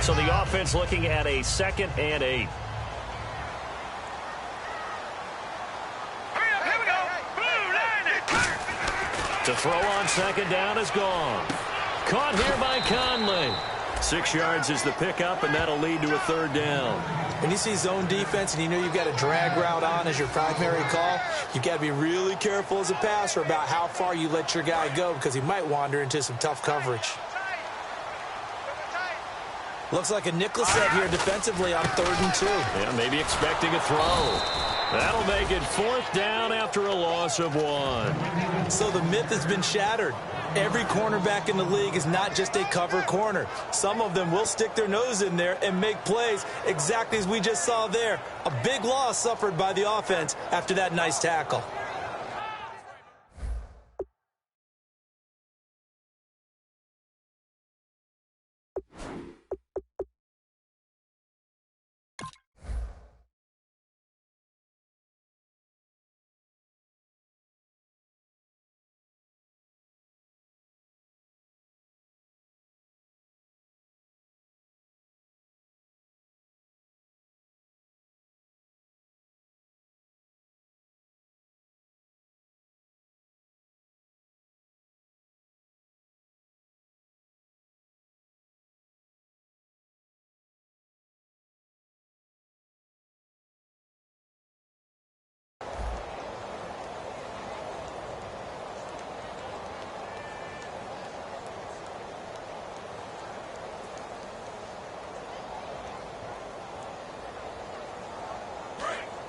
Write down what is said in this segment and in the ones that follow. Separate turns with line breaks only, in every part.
So the offense looking at a 2nd and 8. To throw on 2nd down is gone. Caught here by Conley. 6 yards is the pickup, and that'll lead to a 3rd down.
When you see zone defense and you know you've got a drag route on as your primary call, you've got to be really careful as a passer about how far you let your guy go because he might wander into some tough coverage. Looks like a nickel set here defensively on 3rd and 2.
Yeah, maybe expecting a throw. That'll make it 4th down after a loss of 1.
So the myth has been shattered. Every cornerback in the league is not just a cover corner. Some of them will stick their nose in there and make plays exactly as we just saw there. A big loss suffered by the offense after that nice tackle.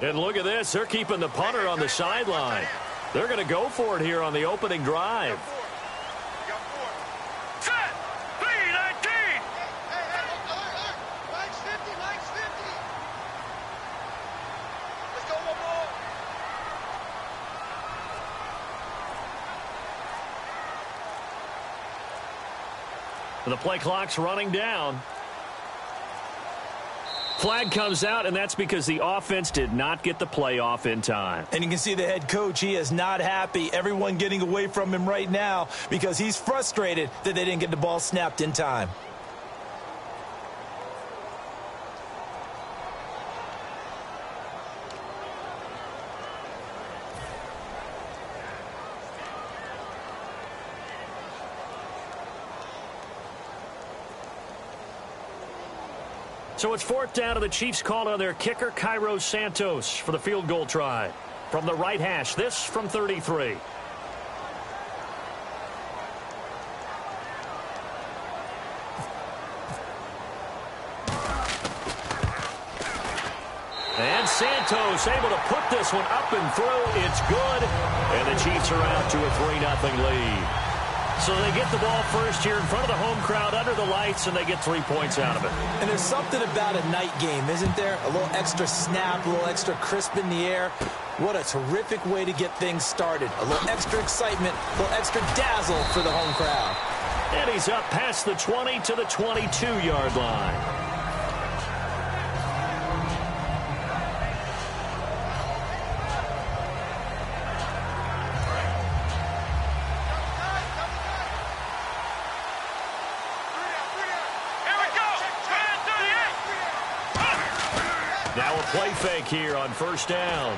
And look at this. They're keeping the punter on the sideline. They're going to go for it here on the opening drive.
Set. 3-19. Let's go one more.
The play clock's running down. Flag comes out, and that's because the offense did not get the play off in time.
And you can see the head coach, he is not happy. Everyone getting away from him right now because he's frustrated that they didn't get the ball snapped in time.
So it's 4th down, and the Chiefs called on their kicker, Cairo Santos, for the field goal try. From the right hash, this from 33. And Santos able to put this one up and through. It's good. And the Chiefs are out to a 3-0 lead. So they get the ball first here in front of the home crowd under the lights, and they get 3 points out of it.
And there's something about a night game, isn't there? A little extra snap, a little extra crisp in the air. What a terrific way to get things started. A little extra excitement, a little extra dazzle for the home crowd.
And he's up past the 20 to the 22-yard line. Now a play fake here on 1st down.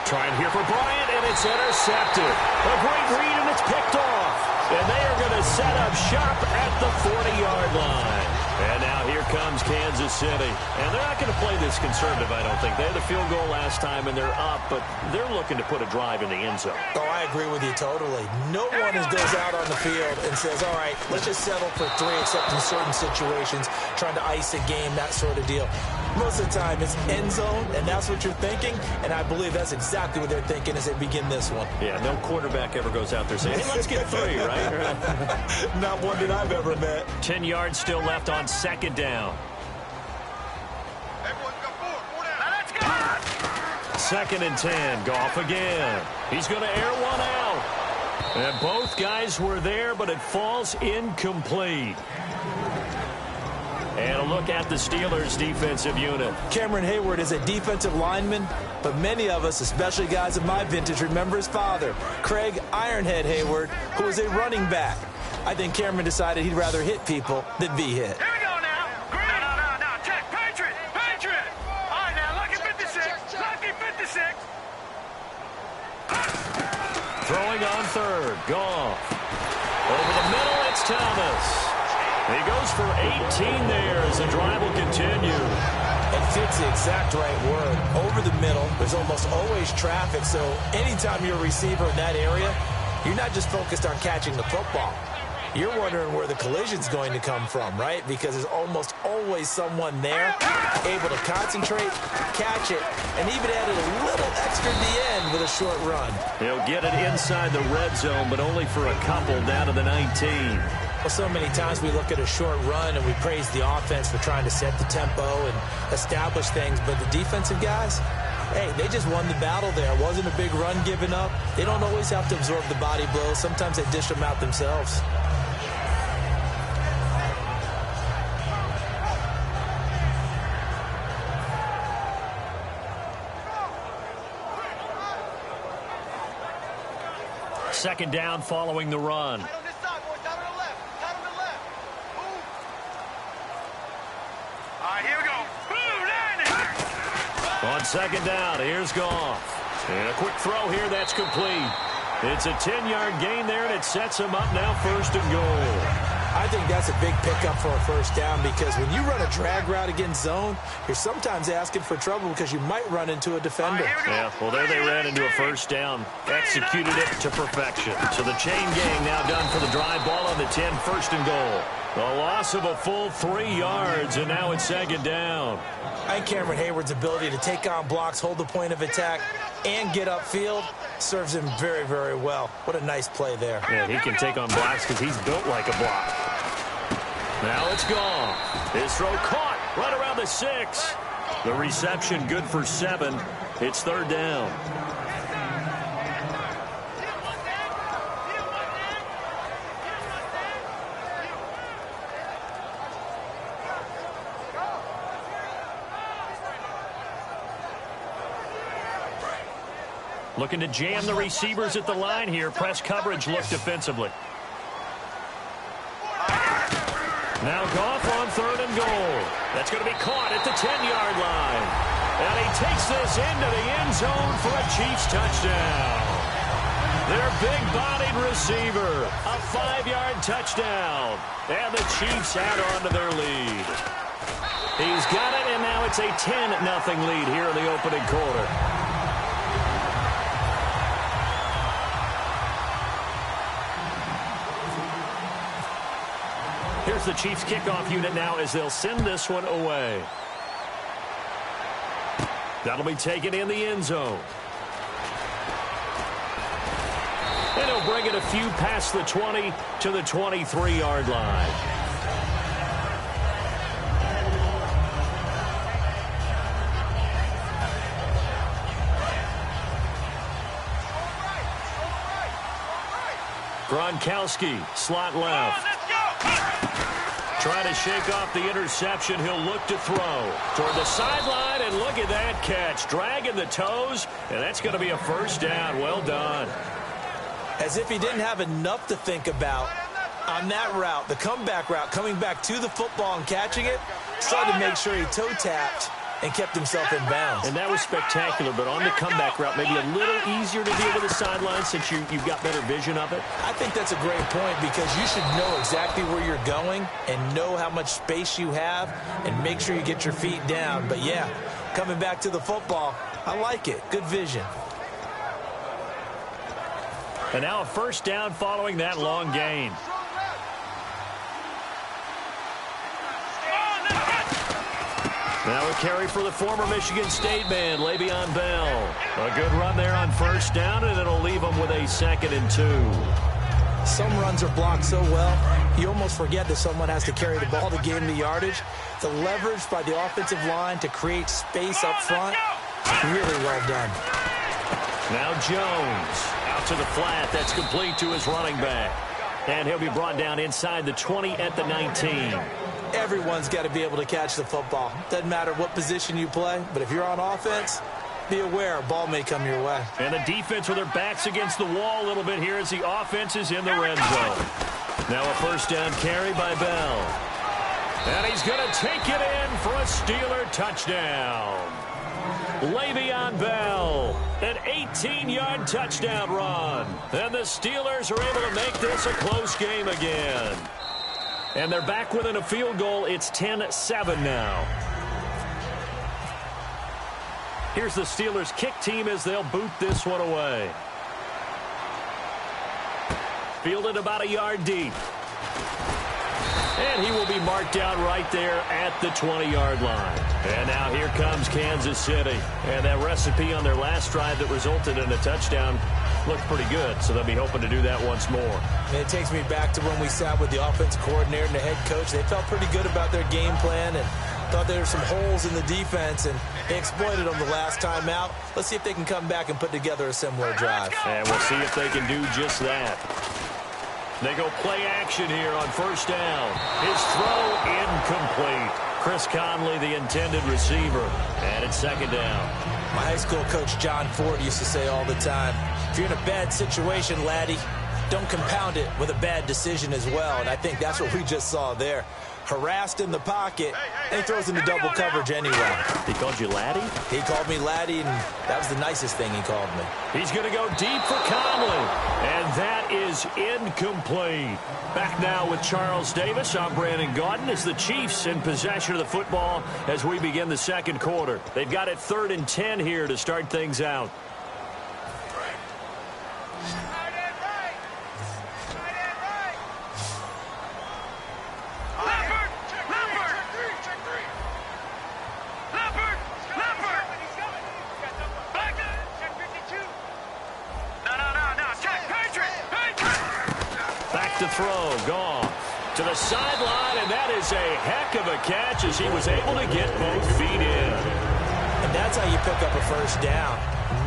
Trying here for Bryant, and it's intercepted. A great read, and it's picked off. And they are going to set up shop at the 40-yard line. And now here comes Kansas City. And they're not going to play this conservative, I don't think. They had a field goal last time, and they're up, but they're looking to put a drive in the end zone.
Oh, I agree with you totally. No one goes out on the field and says, all right, let's just settle for 3, except in certain situations, trying to ice a game, that sort of deal. Most of the time, it's end zone, and that's what you're thinking, and I believe that's exactly what they're thinking as they begin this one.
Yeah, no quarterback ever goes out there saying, hey, let's get 3, right?
Not one that I've ever met.
10 yards still left on 2nd down.
Everyone's got 4. 4 down. Now let's go.
2nd and 10. Goff again. He's going to air one out. And both guys were there, but it falls incomplete. And a look at the Steelers' defensive unit.
Cameron Hayward is a defensive lineman, but many of us, especially guys of my vintage, remember his father, Craig Ironhead Hayward, who was a running back. I think Cameron decided he'd rather hit people than be hit.
Here we go now. Green.
throwing on third. Goff. Over the middle, it's Thomas. He goes for 18 there as the drive will continue.
And fits the exact right word. Over the middle, there's almost always traffic, so anytime you're a receiver in that area, you're not just focused on catching the football. You're wondering where the collision's going to come from, right? Because there's almost always someone there able to concentrate, catch it, and even added a little extra at the end with a short run.
He'll get it inside the red zone, but only for a couple down to the 19.
Well, so many times we look at a short run and we praise the offense for trying to set the tempo and establish things, but the defensive guys, hey, they just won the battle there. It wasn't a big run given up. They don't always have to absorb the body blows. Sometimes they dish them out themselves.
Second down following the run.
Tight on this side, boys. Down on the left. Tight on the left. Move. All right, here we go. Move,
On second down, here's Goff. And a quick throw here, that's complete. It's a 10-yard gain there, and it sets him up now first and goal.
I think that's a big pickup for a first down because when you run a drag route against zone, you're sometimes asking for trouble because you might run into a defender.
Yeah, well, there they ran into a first down. Executed it to perfection. So the chain gang now done for the drive. Ball on the 10, first and goal. A loss of a full 3 yards, and now it's second down.
I think Cameron Hayward's ability to take on blocks, hold the point of attack, and get upfield serves him very, very well. What a nice play there.
Yeah, he can take on blocks because he's built like a block. Now it's gone. His throw caught right around the 6. The reception good for 7. It's third down. Looking to jam the receivers at the line here. Press coverage look defensively. Now Goff on third and goal. That's going to be caught at the 10-yard line. And he takes this into the end zone for a Chiefs touchdown. Their big-bodied receiver, a 5-yard touchdown. And the Chiefs add on to their lead. He's got it, and now it's a 10-0 lead here in the opening quarter. Here's the Chiefs kickoff unit now as they'll send this one away. That'll be taken in the end zone. And he'll bring it a few past the 20 to the 23-yard line. Gronkowski, slot left. Trying to shake off the interception. He'll look to throw toward the sideline, and look at that catch. Dragging the toes, and that's going to be a first down. Well done.
As if he didn't have enough to think about on that route, the comeback route, coming back to the football and catching it, started to make sure he toe-tapped and kept himself in bounds.
And that was spectacular, but on the comeback route, maybe a little easier to deal with the sideline since you've got better vision of it.
I think that's a great point because you should know exactly where you're going and know how much space you have and make sure you get your feet down. But, yeah, coming back to the football, I like it. Good vision.
And now a first down following that long gain. Now a carry for the former Michigan State man, Le'Veon Bell. A good run there on first down, and it'll leave him with a 2nd and 2.
Some runs are blocked so well, you almost forget that someone has to carry the ball to gain the yardage. The leverage by the offensive line to create space up front, really well done.
Now Jones out to the flat. That's complete to his running back. And he'll be brought down inside the 20 at the 19.
Everyone's got to be able to catch the football. Doesn't matter what position you play, but if you're on offense, be aware a ball may come your way.
And the defense with their backs against the wall a little bit here as the offense is in the red zone. Now a first down carry by Bell. And he's going to take it in for a Steeler touchdown. Le'Veon Bell, an 18-yard touchdown run. And the Steelers are able to make this a close game again. And they're back within a field goal. It's 10-7 now. Here's the Steelers kick team as they'll boot this one away. Fielded about a yard deep. And he will be marked down right there at the 20-yard line. And now here comes Kansas City. And that recipe on their last drive that resulted in a touchdown looked pretty good, so they'll be hoping to do that once more.
And it takes me back to when we sat with the offensive coordinator and the head coach. They felt pretty good about their game plan and thought there were some holes in the defense, and they exploited them the last time out. Let's see if they can come back and put together a similar drive.
And we'll see if they can do just that. They go play action here on first down. His throw incomplete. Chris Conley, the intended receiver. And it's second down.
My high school coach, John Ford, used to say all the time, if you're in a bad situation, laddie, don't compound it with a bad decision as well. And I think that's what we just saw there. Harassed in the pocket, and he throws into double coverage anyway.
He called you laddie?
He called me laddie, and that was the nicest thing he called me.
He's going to go deep for Conley, and that is incomplete. Back now with Charles Davis. I'm Brandon Gaudin as the Chiefs in possession of the football as we begin the second quarter. They've got it 3rd and 10 here to start things out. To throw, gone to the sideline, and that is a heck of a catch as he was able to get both feet in.
And that's how you pick up a first down.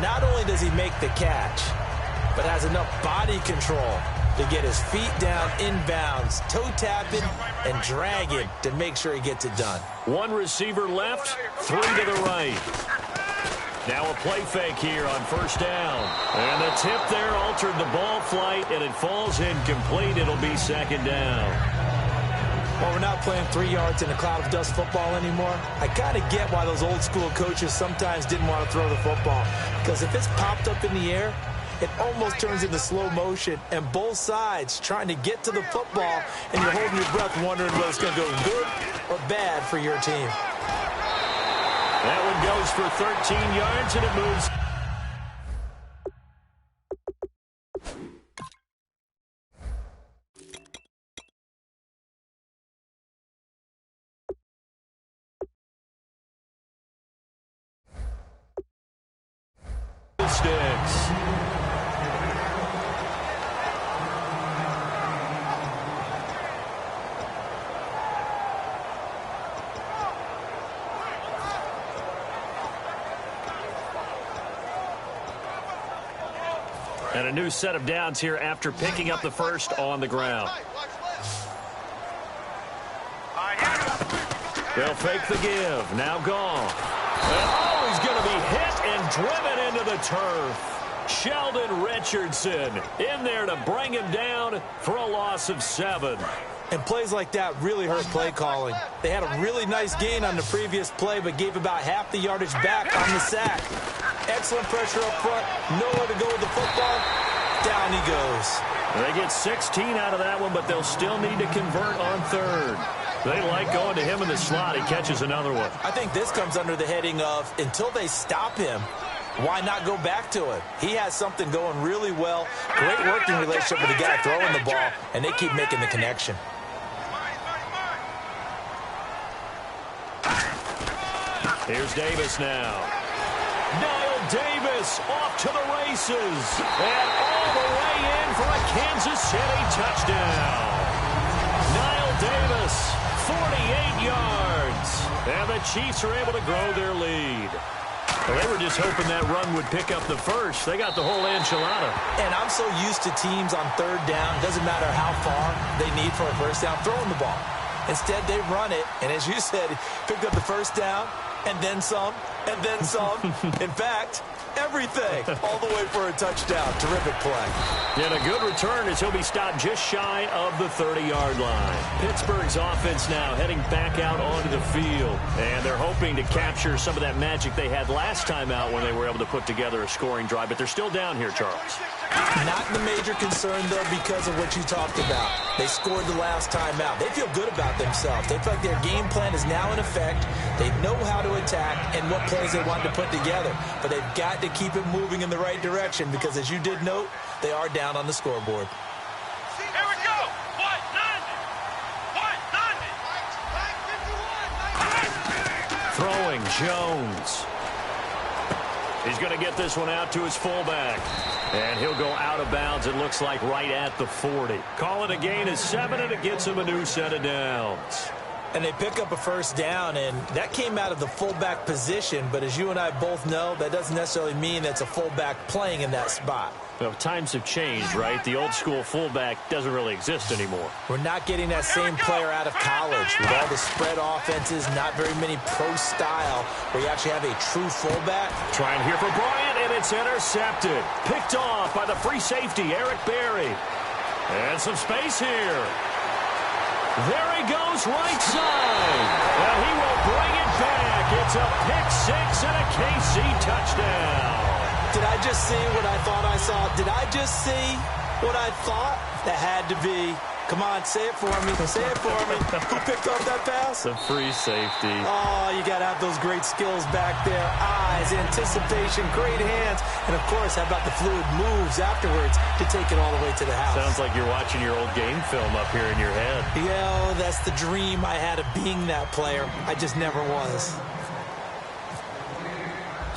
Not only does he make the catch, but has enough body control to get his feet down inbounds, toe tapping and dragging to make sure he gets it done.
One receiver left, 3 to the right. Now a play fake here on first down. And the tip there altered the ball flight, and it falls incomplete. It'll be second down.
Well, we're not playing 3 yards in a cloud of dust football anymore. I kind of get why those old school coaches sometimes didn't want to throw the football. Because if it's popped up in the air, it almost turns into slow motion, and both sides trying to get to the football, and you're holding your breath wondering whether it's going to go good or bad for your team.
That one goes for 13 yards, and it moves. Sticks. And a new set of downs here after picking up the first on the ground. They'll fake the give. Now gone. And oh, he's going to be hit and driven into the turf. Sheldon Richardson in there to bring him down for a loss of 7.
And plays like that really hurt play calling. They had a really nice gain on the previous play, but gave about half the yardage back on the sack. Excellent pressure up front. Nowhere to go with the football. Down he goes.
They get 16 out of that one, but they'll still need to convert on 3rd. They like going to him in the slot. He catches another one.
I think this comes under the heading of until they stop him, why not go back to it? He has something going really well. Great working relationship with the guy throwing the ball, and they keep making the connection.
Here's Davis now. Niall Davis off to the races. And all the way in for a Kansas City touchdown. Niall Davis, 48 yards. And the Chiefs are able to grow their lead. Well, they were just hoping that run would pick up the first. They got the whole enchilada.
And I'm so used to teams on 3rd down, doesn't matter how far they need for a first down, throwing the ball. Instead, they run it, and as you said, picked up the first down, and then some, and then some. In fact, everything, all the way for a touchdown. Terrific play.
And a good return as he'll be stopped just shy of the 30-yard line. Pittsburgh's offense now heading back out onto the field. And they're hoping to capture some of that magic they had last time out when they were able to put together a scoring drive. But they're still down here, Charles.
Not the major concern, though, because of what you talked about. They scored the last time out. They feel good about themselves. They feel like their game plan is now in effect. They know how to attack and what plays they want to put together. But they've got to keep it moving in the right direction because, as you did note, they are down on the scoreboard.
Here we go. What? Nothing. What? Nothing.
Throwing, Jones. He's going to get this one out to his fullback. And he'll go out of bounds, it looks like, right at the 40. Call it a gain of 7, and it gets him a new set of downs.
And they pick up a first down, and that came out of the fullback position. But as you and I both know, that doesn't necessarily mean that's a fullback playing in that spot.
Well, times have changed, right? The old school fullback doesn't really exist anymore.
We're not getting that same player out of college. With all the spread offenses, not very many pro style, where you actually have a true fullback.
Trying here for Bryant, and it's intercepted. Picked off by the free safety, Eric Berry. And some space here. There he goes, right side. And he will bring it back. It's a pick six and a KC touchdown.
Did I just see what I thought I saw? Did I just see what I thought? That had to be. Come on, say it for me. Say it for me. Who picked up that pass?
The free safety.
Oh, you got to have those great skills back there. Eyes, anticipation, great hands. And, of course, how about the fluid moves afterwards to take it all the way to the house?
Sounds like you're watching your old game film up here in your head.
Yeah, that's the dream I had of being that player. I just never was.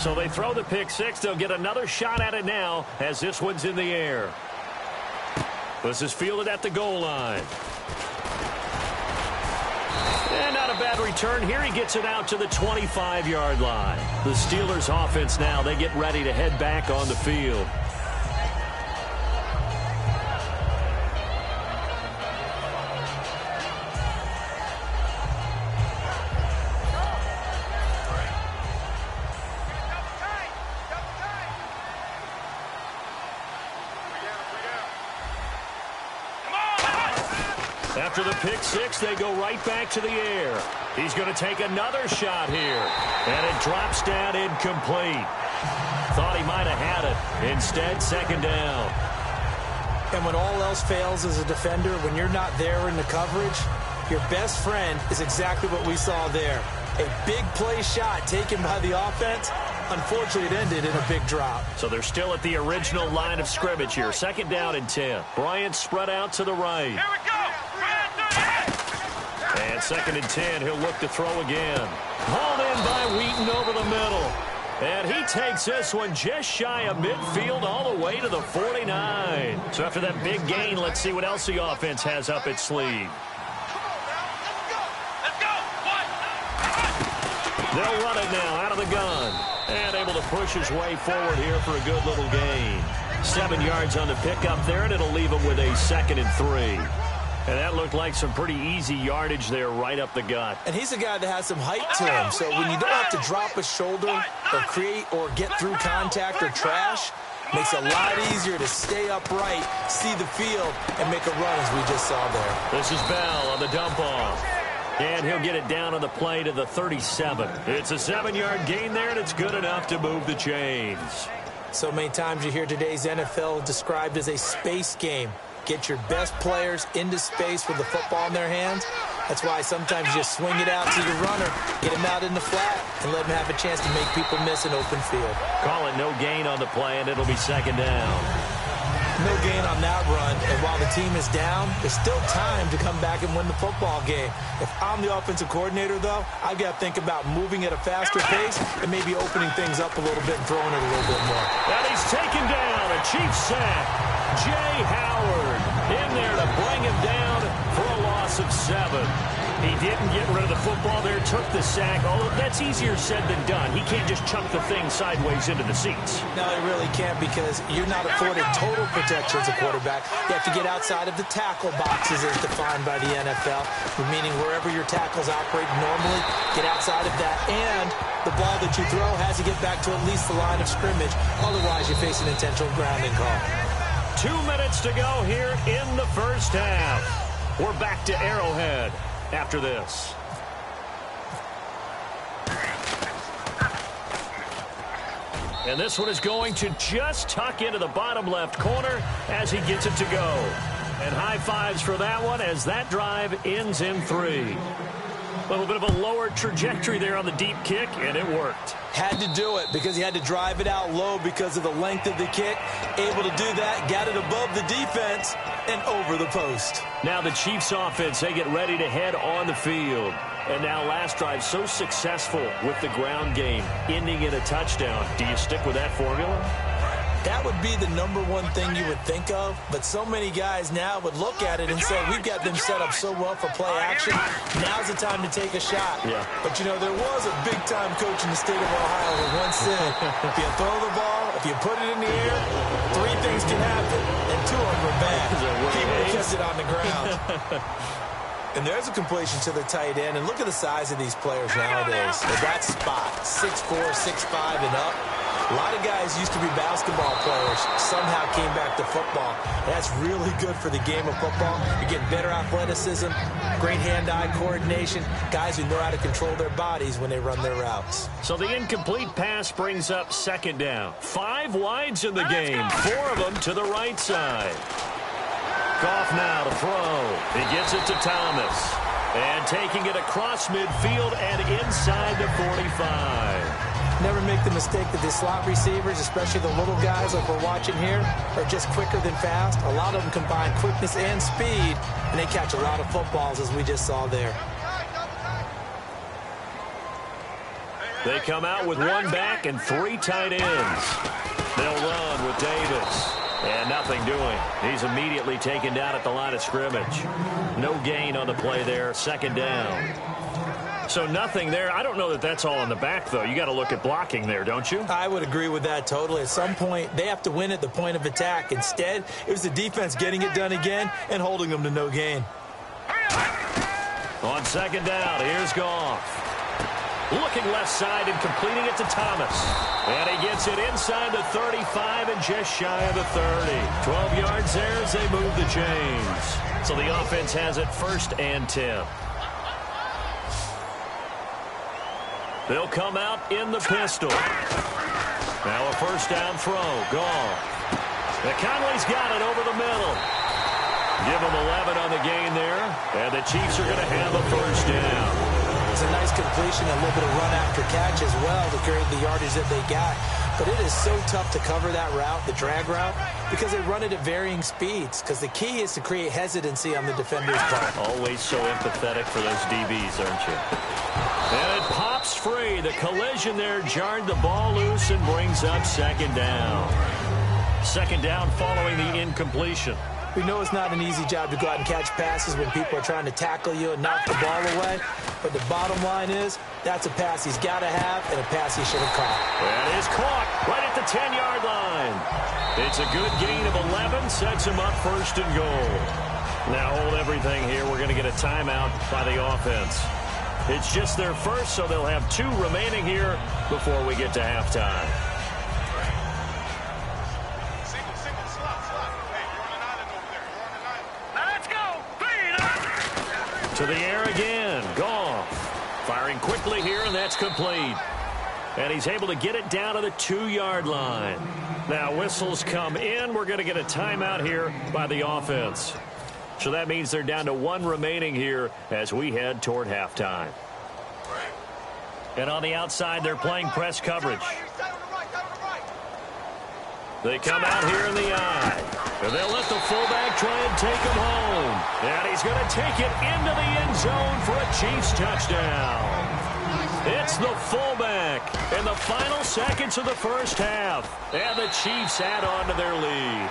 So they throw the pick six. They'll get another shot at it now as this one's in the air. This is fielded at the goal line. And not a bad return here. He gets it out to the 25-yard line. The Steelers offense now, they get ready to head back on the field. After the pick six, they go right back to the air. He's going to take another shot here. And it drops down incomplete. Thought he might have had it. Instead, second down.
And when all else fails as a defender, when you're not there in the coverage, your best friend is exactly what we saw there. A big play shot taken by the offense. Unfortunately, it ended in a big drop.
So they're still at the original line of scrimmage here. Second down and 10. Bryant spread out to the right.
Here we go.
And second and 10, he'll look to throw again. Hauled in by Wheaton over the middle. And he takes this one just shy of midfield all the way to the 49. So after that big gain, let's see what else the offense has up its sleeve. They'll run it now out of the gun. And able to push his way forward here for a good little gain. 7 yards on the pickup there, and it'll leave him with a second and 3. And that looked like some pretty easy yardage there right up the gut.
And he's a guy that has some height to him. So when you don't have to drop a shoulder or create or get through contact or trash, makes it a lot easier to stay upright, see the field, and make a run as we just saw there.
This is Bell on the dump off. And he'll get it down on the play to the 37. It's a 7-yard gain there, and it's good enough to move the chains.
So many times you hear today's NFL described as a space game. Get your best players into space with the football in their hands. That's why sometimes you just swing it out to your runner, get him out in the flat, and let him have a chance to make people miss an open field.
Call it no gain on the play, and it'll be second down.
No gain on that run, and while the team is down, there's still time to come back and win the football game. If I'm the offensive coordinator, though, I've got to think about moving at a faster pace and maybe opening things up a little bit and throwing it a little bit more.
And he's taken down, a Chiefs sack. Jay Howard in there to bring him down for a loss loss of 7. He didn't get rid of the football there, took the sack. Although that's easier said than done. He can't just chuck the thing sideways into the seats.
No, he really can't, because you're not afforded total protection as a quarterback. You have to get outside of the tackle boxes as defined by the NFL, meaning wherever your tackles operate normally, get outside of that. And the ball that you throw has to get back to at least the line of scrimmage. Otherwise, you face an intentional grounding call.
2 minutes to go here in the first half. We're back to Arrowhead after this. And this one is going to just tuck into the bottom left corner as he gets it to go. And high fives for that one as that drive ends in 3. A little bit of a lower trajectory there on the deep kick, and it worked.
Had to do it because he had to drive it out low because of the length of the kick. Able to do that, got it above the defense and over the post.
Now the Chiefs offense, they get ready to head on the field. And now last drive so successful with the ground game, ending in a touchdown. Do you stick with that formula?
That would be the number one thing you would think of, but so many guys now would look at it and say, we've got them set up so well for play action. Now's the time to take a shot.
Yeah.
But, you know, there was a big-time coach in the state of Ohio who once said, if you throw the ball, if you put it in the air, 3 things can happen, and 2 of them are bad. He would have kept it on the ground. And there's a completion to the tight end. And look at the size of these players nowadays. At that spot, 6'4", 6'5", and up. A lot of guys used to be basketball players, somehow came back to football. That's really good for the game of football. You're getting better athleticism, great hand-eye coordination, guys who know how to control their bodies when they run their routes.
So the incomplete pass brings up 2nd down. 5 wides in the game, 4 of them to the right side. Goff now to throw. He gets it to Thomas. And taking it across midfield and inside the 45.
Never make the mistake that the slot receivers, especially the little guys like we're watching here, are just quicker than fast. A lot of them combine quickness and speed, and they catch a lot of footballs, as we just saw there.
They come out with 1 back and 3 tight ends. They'll run with Davis. And nothing doing. He's immediately taken down at the line of scrimmage. No gain on the play there. 2nd down. So nothing there. I don't know that that's all in the back, though. You got to look at blocking there, don't you?
I would agree with that totally. At some point, they have to win at the point of attack. Instead, it was the defense getting it done again and holding them to no gain.
On 2nd down, here's Goff. Looking left side and completing it to Thomas. And he gets it inside the 35 and just shy of the 30. 12 yards there as they move the chains. So the offense has it 1st and 10. They'll come out in the pistol. Now a 1st down throw. Goff. And Conley's got it over the middle. Give them 11 on the gain there. And the Chiefs are going to have a 1st down.
It's a nice completion, a little bit of run after catch as well to carry the yardage that they got. But it is so tough to cover that route, the drag route, because they run it at varying speeds. Because the key is to create hesitancy on the defender's part.
Always so empathetic for those DBs, aren't you? And it pops free. The collision there jarred the ball loose and brings up 2nd down. 2nd down following the incompletion.
We know it's not an easy job to go out and catch passes when people are trying to tackle you and knock the ball away. But the bottom line is, that's a pass he's got to have and a pass he should have caught.
And it's caught right at the 10-yard line. It's a good gain of 11, sets him up 1st and goal. Now hold everything here. We're going to get a timeout by the offense. It's just their 1st, so they'll have 2 remaining here before we get to halftime. To the air again. Goff. Firing quickly here, and that's complete. And he's able to get it down to the 2-yard line. Now whistles come in. We're going to get a timeout here by the offense. So that means they're down to 1 remaining here as we head toward halftime. And on the outside, they're playing press coverage. They come out here in the eye. And they'll let the fullback try and take him home. And he's going to take it into the end zone for a Chiefs touchdown. It's the fullback in the final seconds of the first half. And the Chiefs add on to their lead.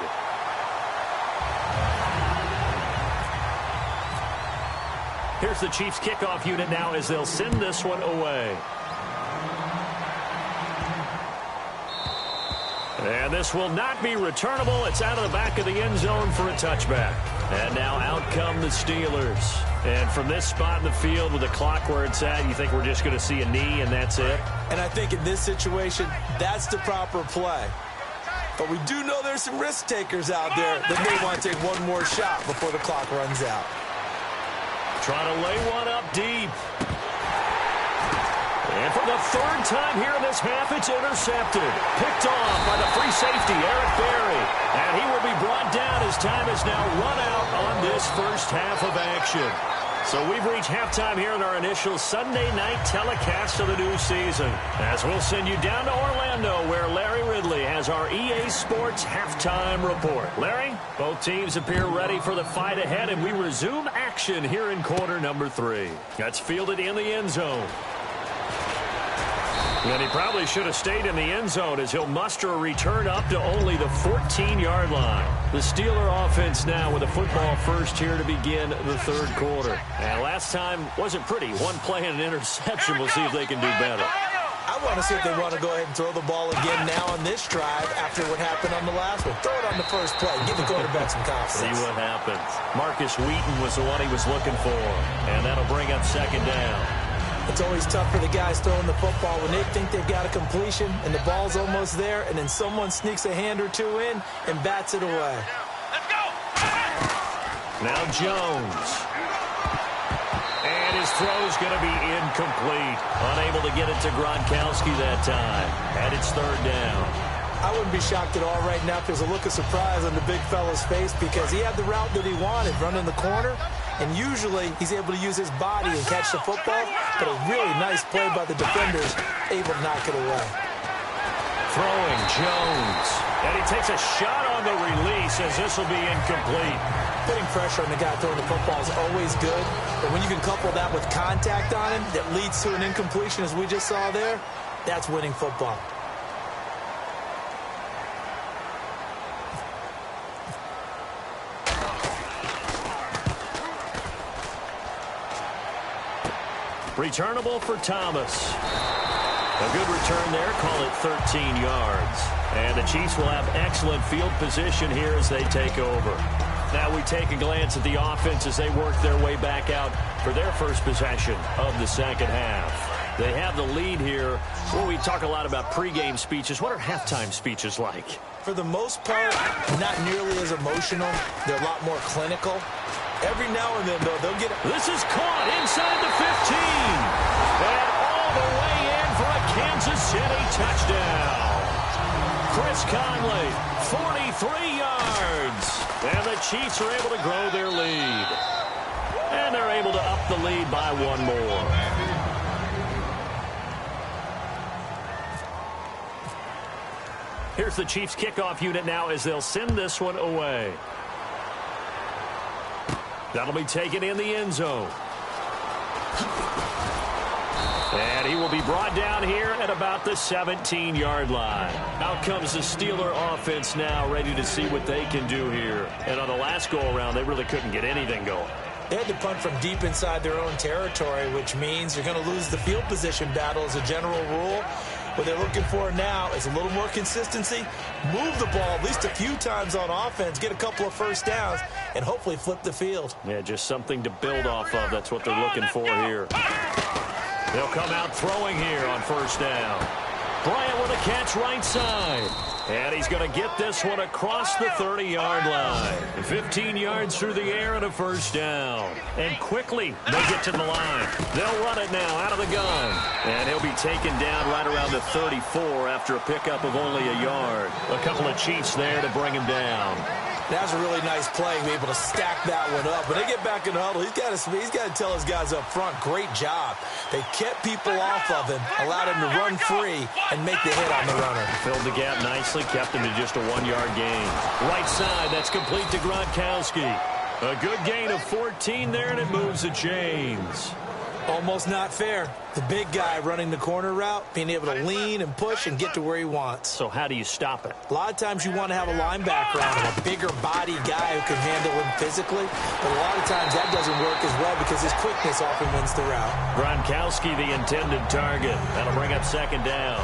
Here's the Chiefs kickoff unit now as they'll send this one away. And this will not be returnable. It's out of the back of the end zone for a touchback. And now out come the Steelers. And from this spot in the field with the clock where it's at, you think we're just going to see a knee and that's it?
And I think in this situation, that's the proper play. But we do know there's some risk takers out there that may want to take one more shot before the clock runs out.
Trying to lay one up deep. And for the third time here in this half, it's intercepted. Picked off by the free safety, Eric Berry. And he will be brought down as time is now run out on this first half of action. So we've reached halftime here in our initial Sunday night telecast of the new season. As we'll send you down to Orlando, where Larry Ridley has our EA Sports halftime report. Larry, both teams appear ready for the fight ahead, and we resume action here in quarter number 3. That's fielded in the end zone. And he probably should have stayed in the end zone as he'll muster a return up to only the 14-yard line. The Steeler offense now with a football first here to begin the third quarter. And last time wasn't pretty. One play and an interception. We'll see if they can do better.
I want to see if they want to go ahead and throw the ball again now on this drive after what happened on the last one. Throw it on the first play. Give the quarterback some confidence.
See what happens. Marcus Wheaton was the one he was looking for. And that'll bring up second down.
It's always tough for the guys throwing the football when they think they've got a completion and the ball's almost there, and then someone sneaks a hand or two in and bats it away.
Let's go!
Now Jones. And his throw's going to be incomplete. Unable to get it to Gronkowski that time. And it's third down.
I wouldn't be shocked at all right now if there's a look of surprise on the big fella's face because he had the route that he wanted, running the corner. And usually he's able to use his body and catch the football, but a really nice play by the defenders, able to knock it away.
Throwing Jones. And he takes a shot on the release as this will be incomplete.
Putting pressure on the guy throwing the football is always good, but when you can couple that with contact on him that leads to an incompletion as we just saw there, that's winning football.
Returnable for Thomas. A good return there, call it 13 yards. And the Chiefs will have excellent field position here as they take over. Now we take a glance at the offense as they work their way back out for their first possession of the second half. They have the lead here. Well, we talk a lot about pregame speeches. What are halftime speeches like?
For the most part, not nearly as emotional. They're a lot more clinical. Every now and then, though, they'll get...
This is caught inside the 15. And all the way in for a Kansas City touchdown. Chris Conley, 43 yards. And the Chiefs are able to grow their lead. And they're able to up the lead by one more. Here's the Chiefs kickoff unit now as they'll send this one away. That'll be taken in the end zone. And he will be brought down here at about the 17-yard line. Out comes the Steeler offense now, ready to see what they can do here. And on the last go-around, they really couldn't get anything going.
They had to punt from deep inside their own territory, which means you're going to lose the field position battle as a general rule. What they're looking for now is a little more consistency, move the ball at least a few times on offense, get a couple of first downs, and hopefully flip the field.
Yeah, just something to build off of. That's what they're looking for here. They'll come out throwing here on first down. Bryant with a catch right side. And he's going to get this one across the 30-yard line. 15 yards through the air and a first down. And quickly, they get to the line. They'll run it now out of the gun. And he'll be taken down right around the 34 after a pickup of only a yard. A couple of Chiefs there to bring him down.
That was a really nice play, be able to stack that one up. When they get back in the huddle, he's got to tell his guys up front, great job. They kept people off of him, allowed him to run free, and make the hit on the runner.
Filled the gap nicely, kept him to just a 1-yard gain. Right side, that's complete to Gronkowski. A good gain of 14 there, and it moves the chains.
Almost not fair. The big guy running the corner route, being able to lean and push and get to where he wants.
So how do you stop it?
A lot of times you want to have a linebacker on him, a bigger body guy who can handle him physically. But a lot of times that doesn't work as well because his quickness often wins the route.
Gronkowski, the intended target. That'll bring up second down.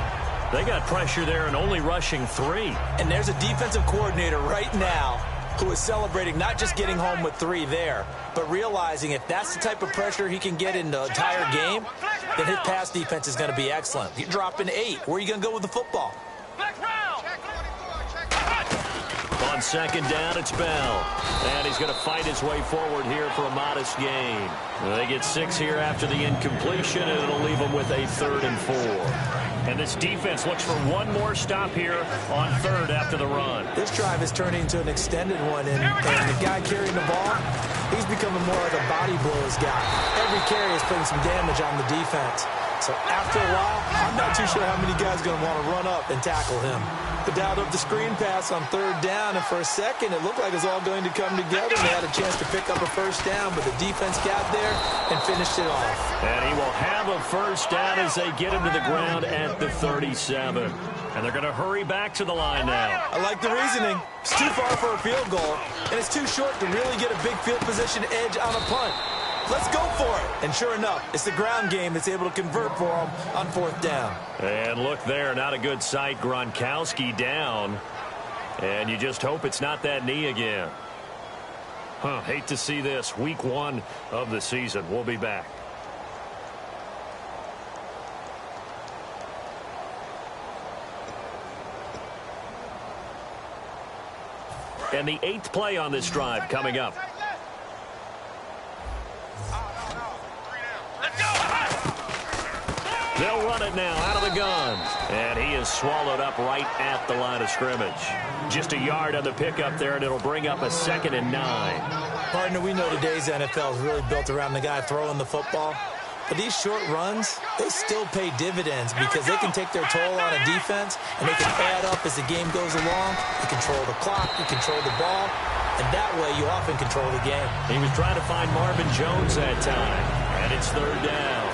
They got pressure there and only rushing 3.
And there's a defensive coordinator right now who is celebrating not just getting home with 3 there, but realizing if that's the type of pressure he can get in the entire game, then his pass defense is going to be excellent. You're dropping 8. Where are you going to go with the football?
On second down, it's Bell. And he's going to fight his way forward here for a modest gain. They get 6 here after the incompletion, and it'll leave them with a 3rd and 4. And this defense looks for one more stop here on 3rd after the run.
This drive is turning into an extended one, and the guy carrying the ball, he's becoming more like a body blows guy. Every carry is putting some damage on the defense. So after a while, I'm not too sure how many guys are going to want to run up and tackle him. But dialed up the screen pass on 3rd down, and for a second, it looked like it was all going to come together. They had a chance to pick up a 1st down, but the defense got there and finished it off.
And he will have a 1st down as they get him to the ground at the 37. And they're going to hurry back to the line now.
I like the reasoning. It's too far for a field goal, and it's too short to really get a big field position edge on a punt. Let's go for it. And sure enough, it's the ground game that's able to convert for them on 4th down.
And look there, not a good sight. Gronkowski down. And you just hope it's not that knee again. Hate to see this. Week 1 of the season. We'll be back. And the 8th play on this drive coming up. They'll run it now out of the gun. And he is swallowed up right at the line of scrimmage. Just a yard on the pickup there, and it'll bring up a 2nd and 9.
Partner, we know today's NFL is really built around the guy throwing the football. But these short runs, they still pay dividends because they can take their toll on a defense, and they can add up as the game goes along. You control the clock, you control the ball, and that way you often control the game.
He was trying to find Marvin Jones that time, and it's 3rd down.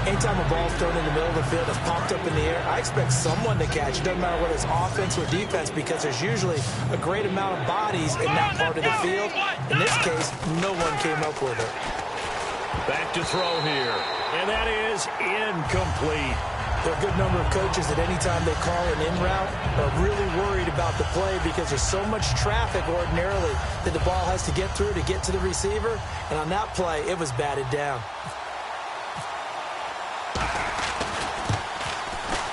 Anytime a ball's thrown in the middle of the field, it's popped up in the air, I expect someone to catch. It doesn't matter whether it's offense or defense because there's usually a great amount of bodies in that part of the field. In this case, no one came up with it.
Back to throw here, and that is incomplete.
There are a good number of coaches that anytime they call an in route are really worried about the play because there's so much traffic ordinarily that the ball has to get through to get to the receiver. And on that play, it was batted down.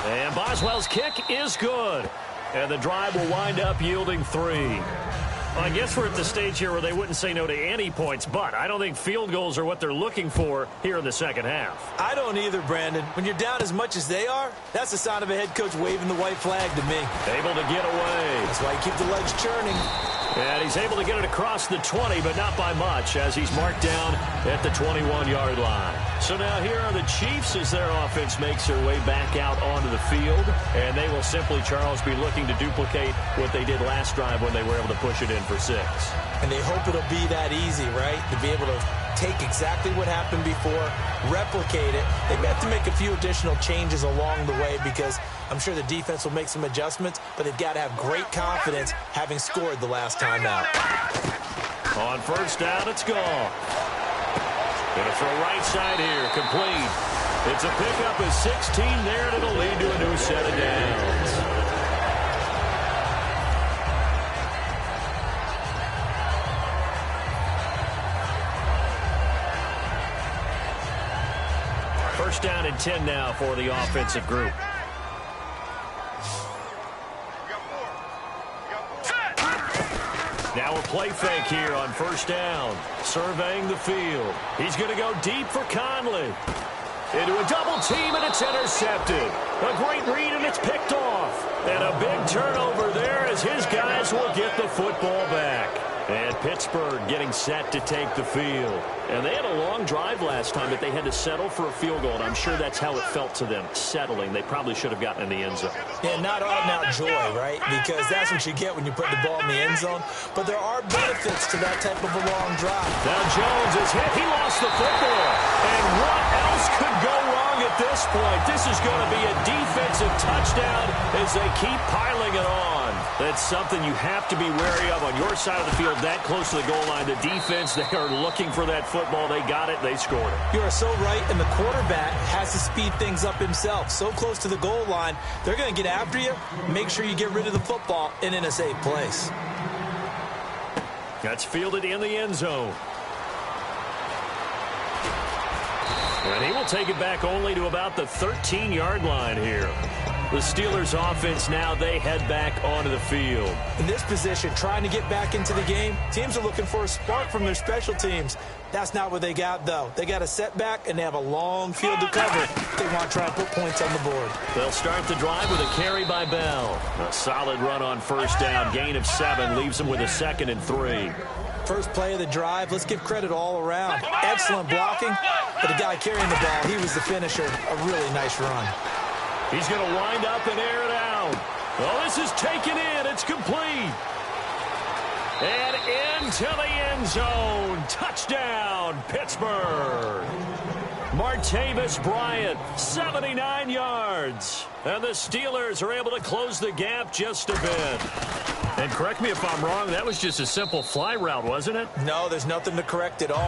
And Boswell's kick is good. And the drive will wind up yielding 3. Well, I guess we're at the stage here where they wouldn't say no to any points, but I don't think field goals are what they're looking for here in the second half.
I don't either, Brandon. When you're down as much as they are, that's the sign of a head coach waving the white flag to me.
Able to get away.
That's why you keep the legs churning.
And he's able to get it across the 20, but not by much, as he's marked down at the 21-yard line. So now here are the Chiefs as their offense makes their way back out onto the field. And they will simply, Charles, be looking to duplicate what they did last drive when they were able to push it in for 6.
And they hope it'll be that easy, right? To be able to take exactly what happened before, replicate it. They may have to make a few additional changes along the way because I'm sure the defense will make some adjustments, but they've got to have great confidence having scored the last time out.
On 1st down, it's gone. Gonna throw right side here, complete. It's a pickup of 16 there, and it'll lead to a new set of downs. First down and 10 now for the offensive group. Now a play fake here on 1st down. Surveying the field. He's going to go deep for Conley. Into a double team, and it's intercepted. A great read, and it's picked off. And a big turnover there as his guys will get the football back. And Pittsburgh getting set to take the field. And they had a long drive last time, but they had to settle for a field goal. And I'm sure that's how it felt to them, settling. They probably should have gotten in the end zone.
Yeah, not out-and-out joy, right? Because that's what you get when you put the ball in the end zone. But there are benefits to that type of a long drive.
Now Jones is hit. He lost the football. And what else this point, this is going to be a defensive touchdown as they keep piling it on. That's something you have to be wary of on your side of the field, that close to the goal line. The defense, they are looking for that football. They got it. They scored it.
You are so right, and the quarterback has to speed things up himself. So close to the goal line, they're going to get after you. Make sure you get rid of the football and in a safe place.
That's fielded in the end zone. And he will take it back only to about the 13-yard line here. The Steelers offense now, they head back onto the field.
In this position, trying to get back into the game, teams are looking for a spark from their special teams. That's not what they got, though. They got a setback, and they have a long field to cover. They want to try and put points on the board.
They'll start the drive with a carry by Bell. A solid run on first down. Gain of 7 leaves them with a 2nd and 3.
First play of the drive, let's give credit all around. Excellent blocking, but the guy carrying the ball, he was the finisher. A really nice run.
He's going to wind up and air it out. Oh, this is taken in. It's complete. And into the end zone. Touchdown, Pittsburgh. Martavis Bryant, 79 yards. And the Steelers are able to close the gap just a bit. And correct me if I'm wrong, that was just a simple fly route, wasn't it?
No, there's nothing to correct at all.